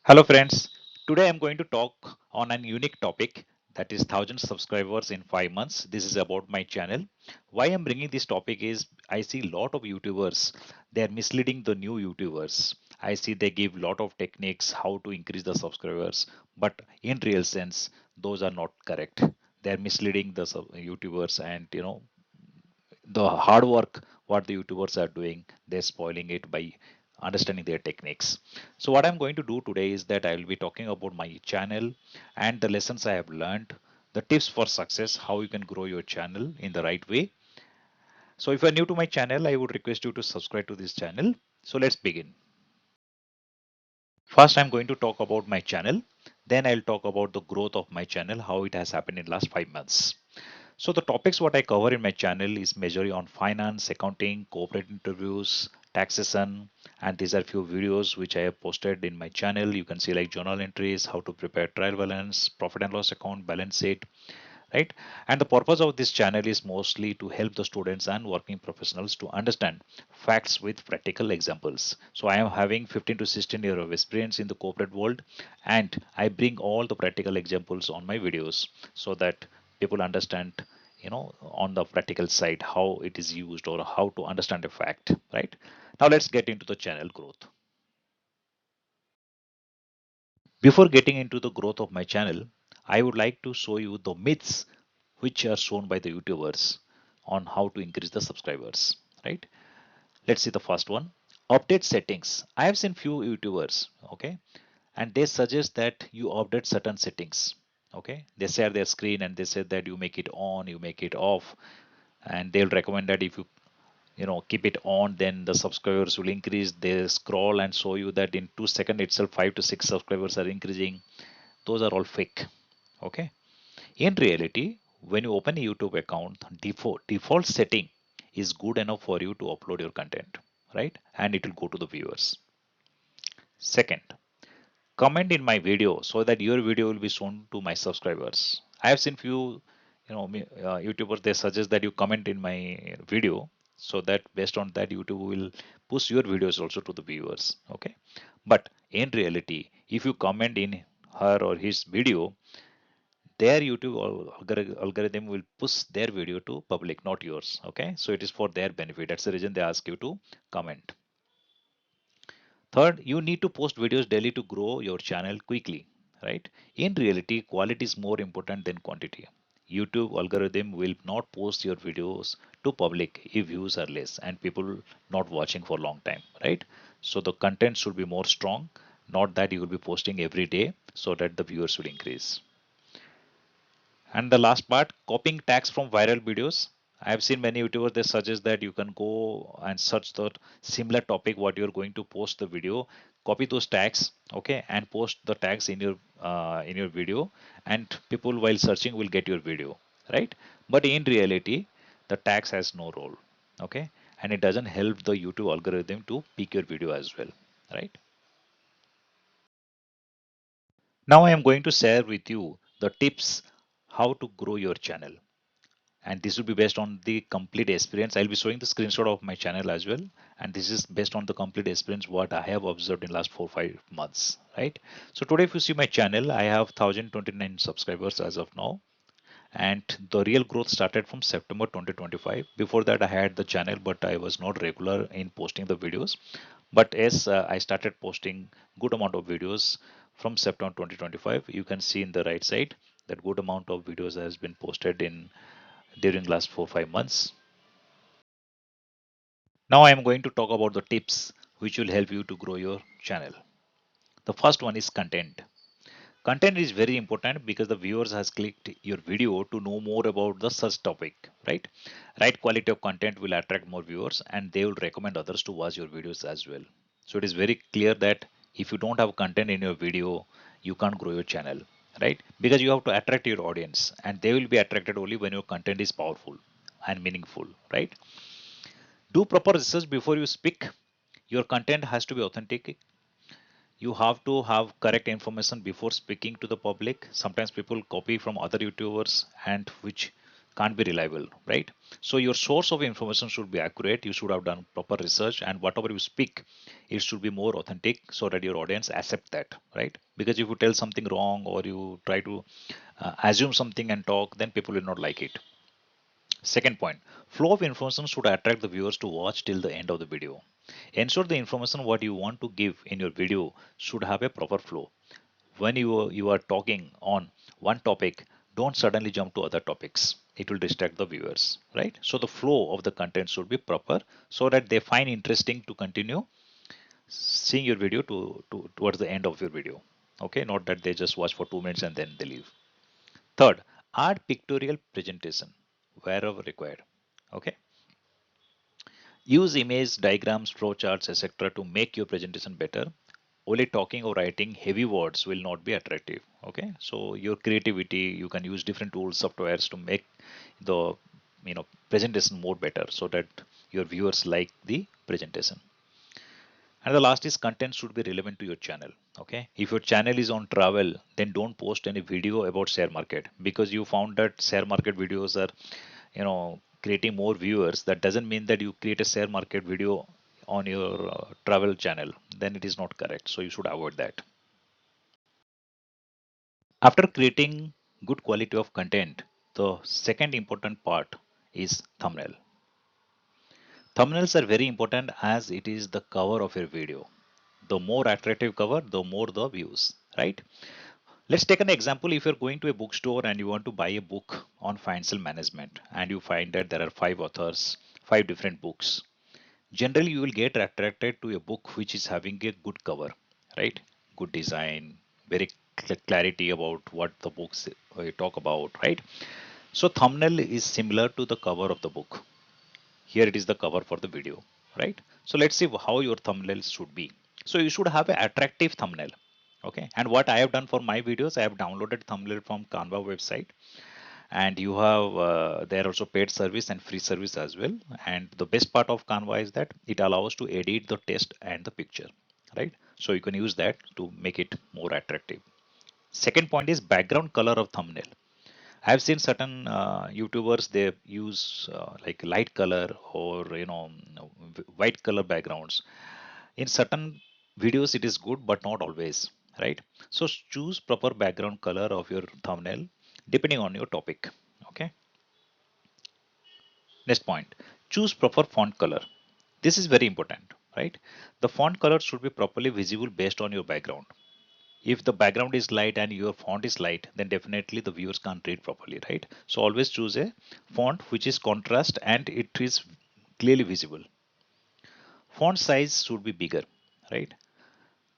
Hello friends, today I'm going to talk on an unique topic that is 1000 subscribers in 5 months. This is about my channel. Why I'm bringing this topic is I see a lot of YouTubers, they are misleading the new YouTubers. I see they give lot of techniques how to increase the subscribers, but in real sense those are not correct. They are misleading the YouTubers, and the hard work what the YouTubers are doing, they're spoiling it by understanding their techniques. So what I'm going to do today is that I will be talking about my channel and the lessons I have learned, the tips for success, how you can grow your channel in the right way. So if you're new to my channel, I would request you to subscribe to this channel. So let's begin. First, I'm going to talk about my channel. Then I'll talk about the growth of my channel, how it has happened in last 5 months. So the topics what I cover in my channel is majorly on finance, accounting, corporate interviews, taxation, and these are few videos which I have posted in my channel. You can see like journal entries, how to prepare trial balance, profit and loss account, balance sheet, right? And the purpose of this channel is mostly to help the students and working professionals to understand facts with practical examples. So I am having 15 to 16 years of experience in the corporate world, and I bring all the practical examples on my videos so that people understand, on the practical side how it is used or how to understand a fact, right? Now let's get into the channel growth. Before getting into the growth of my channel, I would like to show you the myths which are shown by the YouTubers on how to increase the subscribers, right? Let's see the first one. Update settings. I have seen few YouTubers, okay, and they suggest that you update certain settings. Okay, they share their screen and they say that you make it on, you make it off, and they'll recommend that if you keep it on, then the subscribers will increase. They scroll and show you that in 2 seconds itself 5 to 6 subscribers are increasing. Those are all fake. Okay, in reality, when you open a YouTube account, default setting is good enough for you to upload your content, right? And it will go to the viewers. Second, comment in my video so that your video will be shown to my subscribers. I have seen few, YouTubers, they suggest that you comment in my video so that based on that YouTube will push your videos also to the viewers. Okay, but in reality, if you comment in her or his video, their YouTube algorithm will push their video to public, not yours. Okay, so it is for their benefit. That's the reason they ask you to comment. Third, you need to post videos daily to grow your channel quickly, right? In reality, quality is more important than quantity. YouTube algorithm will not post your videos to public if views are less and people not watching for a long time, right? So the content should be more strong, not that you will be posting every day so that the viewers will increase. And the last part, copying tags from viral videos. I have seen many YouTubers, they suggest that you can go and search the similar topic what you're going to post the video, copy those tags, okay, and post the tags in your video, and people while searching will get your video, right? But in reality, the tags has no role, okay, and it doesn't help the YouTube algorithm to pick your video as well, right? Now I am going to share with you the tips how to grow your channel, and this will be based on the complete experience. I'll be showing the screenshot of my channel as well, and this is based on the complete experience what I have observed in last 4 5 months, right? So today if you see my channel, I have 1029 subscribers as of now, and the real growth started from September 2025. Before that I had the channel, but I was not regular in posting the videos. But as I started posting good amount of videos from September 2025, you can see in the right side that good amount of videos has been posted in during last 4 5 months. Now I am going to talk about the tips which will help you to grow your channel. The first one is content. Content is very important because the viewers has clicked your video to know more about the such topic, right? Right quality of content will attract more viewers and they will recommend others to watch your videos as well. So it is very clear that if you don't have content in your video, you can't grow your channel, right? Because you have to attract your audience and they will be attracted only when your content is powerful and meaningful, right? Do proper research before you speak. Your content has to be authentic. You have to have correct information before speaking to the public. Sometimes people copy from other YouTubers and which can't be reliable, right? So your source of information should be accurate. You should have done proper research, and whatever you speak, it should be more authentic so that your audience accept that, right? Because if you tell something wrong or you try to assume something and talk, then people will not like it. Second point, flow of information should attract the viewers to watch till the end of the video. Ensure the information what you want to give in your video should have a proper flow. When you are talking on one topic, don't suddenly jump to other topics. It will distract the viewers, right? So the flow of the content should be proper so that they find interesting to continue seeing your video towards the end of your video. Okay, not that they just watch for 2 minutes and then they leave. Third, add pictorial presentation wherever required. Okay, use image, diagrams, flowcharts, etc. to make your presentation better. Only talking or writing heavy words will not be attractive. Okay, so your creativity, you can use different tools, softwares to make the presentation more better so that your viewers like the presentation. And the last is content should be relevant to your channel. Okay, if your channel is on travel, then don't post any video about share market because you found that share market videos are creating more viewers. That doesn't mean that you create a share market video on your travel channel, then it is not correct, so you should avoid that. After creating good quality of content, the second important part is thumbnail. Thumbnails are very important as it is the cover of your video. The more attractive cover, the more the views, right? Let's take an example. If you're going to a bookstore and you want to buy a book on financial management and you find that there are five authors, five different books, generally you will get attracted to a book which is having a good cover, right? Good design, very clarity about what the books talk about, right? So thumbnail is similar to the cover of the book. Here it is the cover for the video, right? So let's see how your thumbnails should be. So you should have an attractive thumbnail. Okay, and what I have done for my videos, I have downloaded thumbnail from Canva website, and you have there also paid service and free service as well. And the best part of Canva is that it allows to edit the text and the picture, right? So you can use that to make it more attractive. Second point is background color of thumbnail. I've seen certain YouTubers, they use like light color or white color backgrounds. In certain videos it is good, but not always, right? So choose proper background color of your thumbnail depending on your topic. Okay. Next point, choose proper font color. This is very important, right? The font color should be properly visible based on your background. If the background is light and your font is light, then definitely the viewers can't read properly, right? So always choose a font which is contrast and it is clearly visible. Font size should be bigger, right?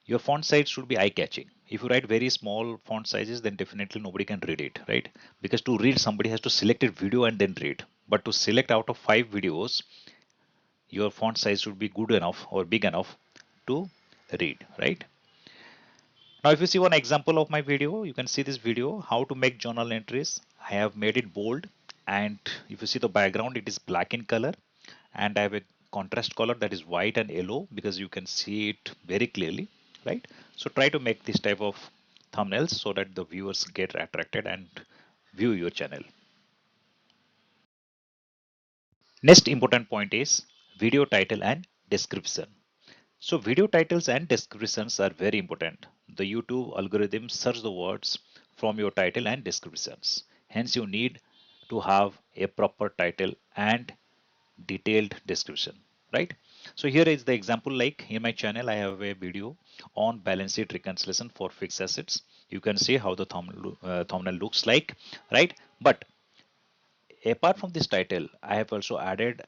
Your font size should be eye catching. If you write very small font sizes, then definitely nobody can read it, right? Because to read, somebody has to select a video and then read. But to select out of 5 videos, your font size should be good enough or big enough to read, right? Now, if you see one example of my video, you can see this video, how to make journal entries. I have made it bold, and if you see the background, it is black in color, and I have a contrast color that is white and yellow because you can see it very clearly, right? So try to make this type of thumbnails so that the viewers get attracted and view your channel. Next important point is video title and description. So video titles and descriptions are very important. The YouTube algorithm search the words from your title and descriptions. Hence you need to have a proper title and detailed description, right? So here is the example, like in my channel I have a video on balance sheet reconciliation for fixed assets. You can see how the thumbnail looks like, right? But apart from this title, I have also added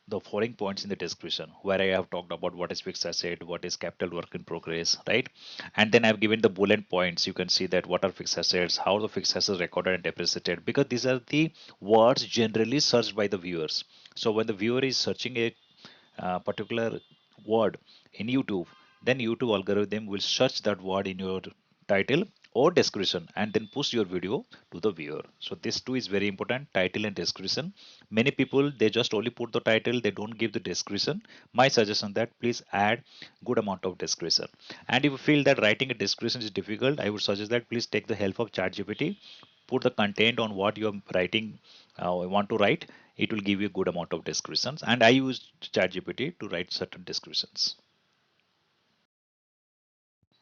the following points in the description where I have talked about what is fixed asset, what is capital work in progress, right? And then I've given the bullet points. You can see that what are fixed assets, how the fixed assets recorded and depreciated, because these are the words generally searched by the viewers. So when the viewer is searching a particular word in YouTube, then YouTube algorithm will search that word in your title or description and then push your video to the viewer. So this too is very important, title and description. Many people, they just only put the title, they don't give the description. My suggestion that please add good amount of description. And if you feel that writing a description is difficult, I would suggest that please take the help of ChatGPT. put the content on what you're writing, want to write, it will give you a good amount of descriptions. And I use ChatGPT to write certain descriptions.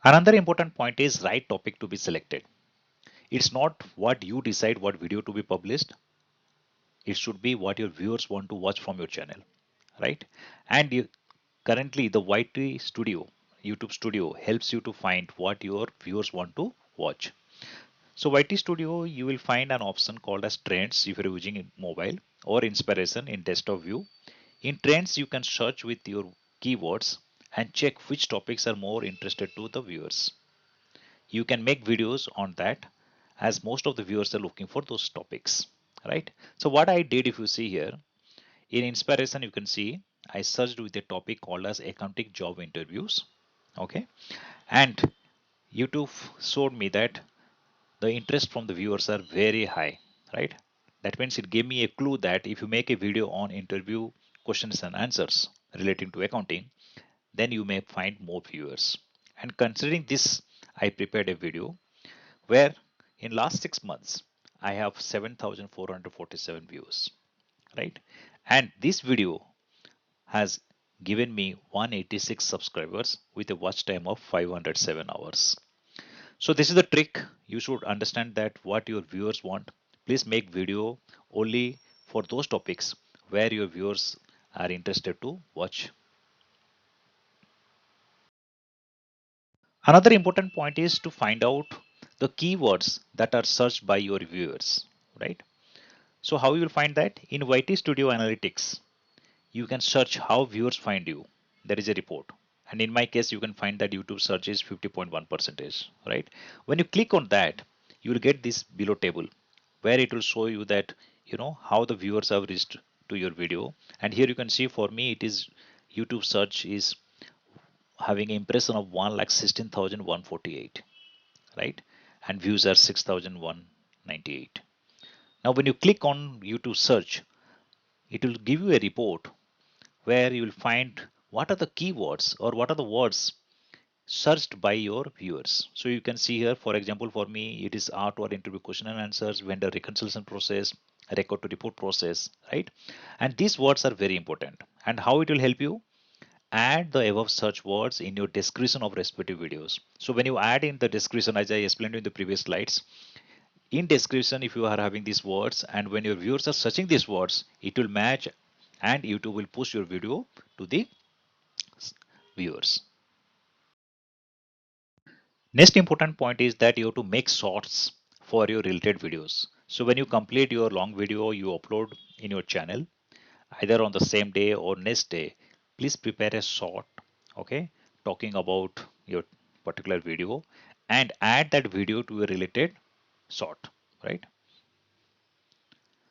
Another important point is right topic to be selected. It's not what you decide what video to be published. It should be what your viewers want to watch from your channel, right? And currently the YT Studio, YouTube Studio helps you to find what your viewers want to watch. So YT Studio, you will find an option called as trends if you're using mobile, or inspiration in desktop view. In trends, you can search with your keywords and check which topics are more interested to the viewers. You can make videos on that, as most of the viewers are looking for those topics, right? So what I did, if you see here, in inspiration, you can see I searched with a topic called as accounting job interviews. Okay. And YouTube showed me that the interest from the viewers are very high, right? That means it gave me a clue that if you make a video on interview questions and answers relating to accounting, then you may find more viewers. And considering this, I prepared a video where in last 6 months I have 7,447 views, right? And this video has given me 186 subscribers with a watch time of 507 hours. So this is the trick. You should understand that what your viewers want. Please make video only for those topics where your viewers are interested to watch. Another important point is to find out the keywords that are searched by your viewers, right? So how you will find that? In YT Studio Analytics, you can search how viewers find you. There is a report. And in my case, you can find that YouTube search is 50.1 percentage, right? When you click on that, you will get this below table where it will show you that, how the viewers have reached to your video. And here you can see for me, it is YouTube search is having an impression of 1,16,148, right? And views are 6,198. Now, when you click on YouTube search, it will give you a report where you will find what are the keywords or what are the words searched by your viewers. So you can see here, for example, for me, it is art or interview question and answers, vendor reconciliation process, record to report process, right? And these words are very important. And how it will help you? Add the above search words in your description of respective videos. So when you add in the description, as I explained in the previous slides, in description, if you are having these words and when your viewers are searching these words, it will match and YouTube will push your video to the viewers. Next important point is that you have to make shorts for your related videos. So when you complete your long video you upload in your channel, either on the same day or next day, please prepare a short, okay, talking about your particular video and add that video to a related short, right?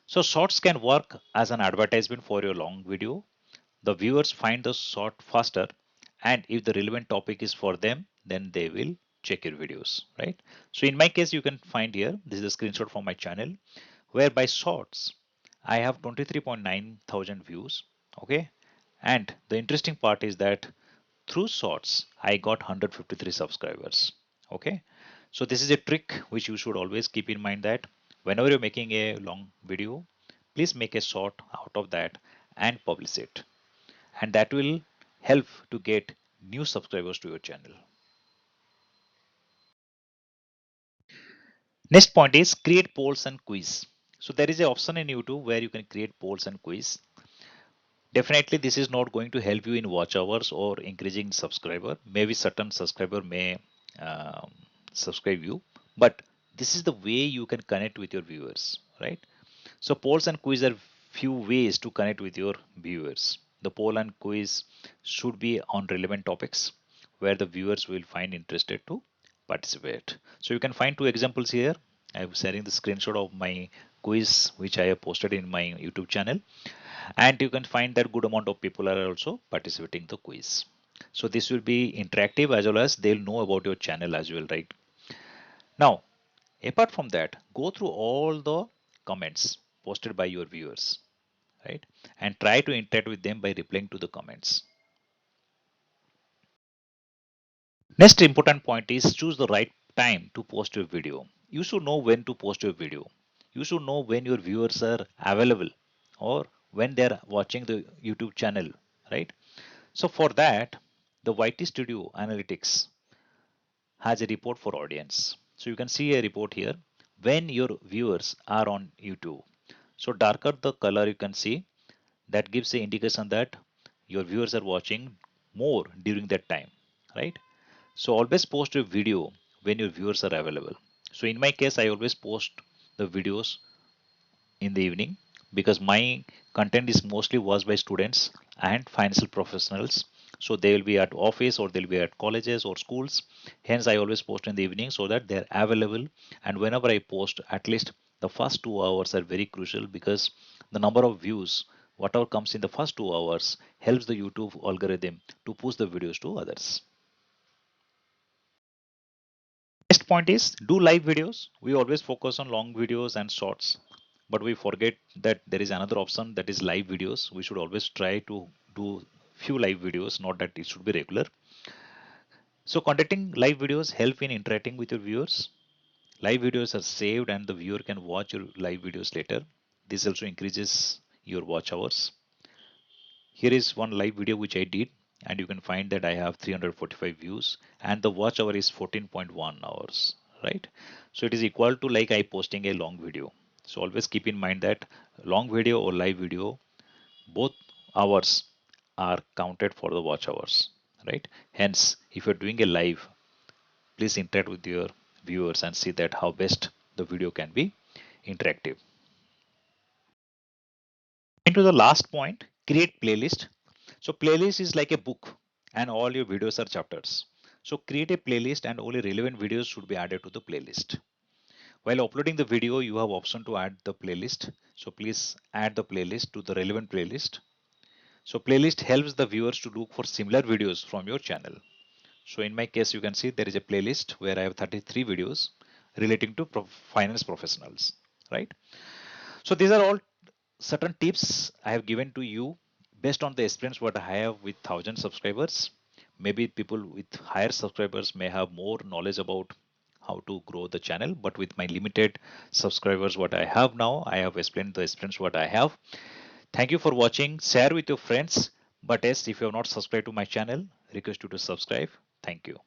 So shorts can work as an advertisement for your long video. The viewers find the short faster, and if the relevant topic is for them, then they will check your videos, right? So in my case, you can find here, this is a screenshot from my channel, where by shorts, I have 23.9 thousand views, okay? And the interesting part is that through shorts, I got 153 subscribers, okay? So this is a trick which you should always keep in mind that whenever you're making a long video, please make a short out of that and publish it, and that will help to get new subscribers to your channel. Next point is create polls and quiz. So there is an option in YouTube where you can create polls and quiz. Definitely this is not going to help you in watch hours or increasing subscriber. Maybe certain subscriber may um, subscribe you, but this is the way you can connect with your viewers, right? So polls and quiz are few ways to connect with your viewers. The poll and quiz should be on relevant topics where the viewers will find interested to participate. So you can find two examples here. I'm sharing the screenshot of my quiz which I have posted in my YouTube channel, and you can find that good amount of people are also participating the quiz. So this will be interactive as well as they'll know about your channel as well, right? Now, apart from that, go through all the comments posted by your viewers, right? And try to interact with them by replying to the comments. Next important point is choose the right time to post your video. You should know when to post your video. You should know when your viewers are available or when they are watching the YouTube channel, right? So for that, the YT Studio Analytics has a report for audience. So you can see a report here when your viewers are on YouTube. So darker the color you can see, that gives the indication that your viewers are watching more during that time, right? So always post a video when your viewers are available. So in my case, I always post the videos in the evening because my content is mostly watched by students and financial professionals. So they will be at office or they'll be at colleges or schools. Hence, I always post in the evening so that they're available. And whenever I post, at least the first 2 hours are very crucial because the number of views, whatever comes in the first 2 hours, helps the YouTube algorithm to push the videos to others. Next point is do live videos. We always focus on long videos and shorts, but we forget that there is another option that is live videos. We should always try to do few live videos, not that it should be regular. So conducting live videos help in interacting with your viewers. Live videos are saved and the viewer can watch your live videos later. This also increases your watch hours. Here is one live video which I did, and you can find that I have 345 views and the watch hour is 14.1 hours, right? So it is equal to like I posting a long video. So always keep in mind that long video or live video, both hours are counted for the watch hours, right? Hence, if you're doing a live, please interact with your viewers and see that how best the video can be interactive. Into the last point, create playlist. So playlist is like a book and all your videos are chapters. So create a playlist and only relevant videos should be added to the playlist. While uploading the video, you have option to add the playlist. So please add the playlist to the relevant playlist. So playlist helps the viewers to look for similar videos from your channel. So in my case, you can see there is a playlist where I have 33 videos relating to finance professionals, right? So these are all certain tips I have given to you based on the experience what I have with 1,000 subscribers. Maybe people with higher subscribers may have more knowledge about how to grow the channel, but with my limited subscribers, what I have now, I have explained the experience what I have. Thank you for watching. Share with your friends. But yes, if you have not subscribed to my channel, request you to subscribe. Thank you.